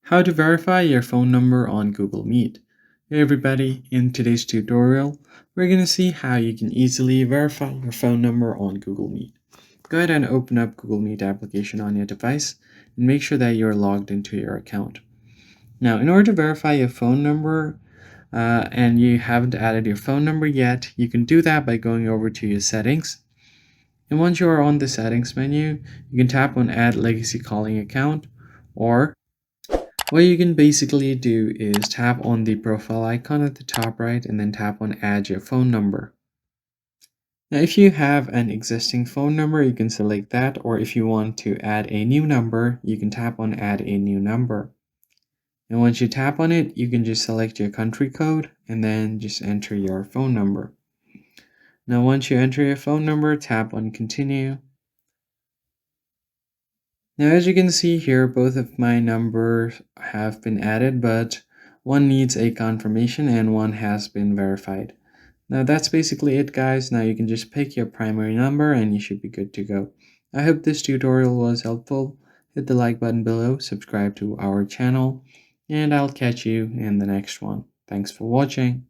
How to verify your phone number on Google Meet. Hey everybody, in today's tutorial, we're going to see how you can easily verify your phone number on Google Meet. Go ahead and open up Google Meet application on your device and make sure that you're logged into your account. Now, in order to verify your phone number and you haven't added your phone number yet, you can do that by going over to your settings. And once you are on the settings menu, you can tap on Add Legacy Calling Account, or what you can basically do is tap on the profile icon at the top right and then tap on Add Your Phone Number. Now, if you have an existing phone number, you can select that, or if you want to add a new number, you can tap on Add a New Number. And once you tap on it, you can just select your country code and then just enter your phone number. Now, once you enter your phone number, tap on Continue. Now, as you can see here, both of my numbers have been added, but one needs a confirmation and one has been verified. Now, that's basically it, guys. Now you can just pick your primary number and you should be good to go. I hope this tutorial was helpful. Hit the like button below, subscribe to our channel, and I'll catch you in the next one. Thanks for watching.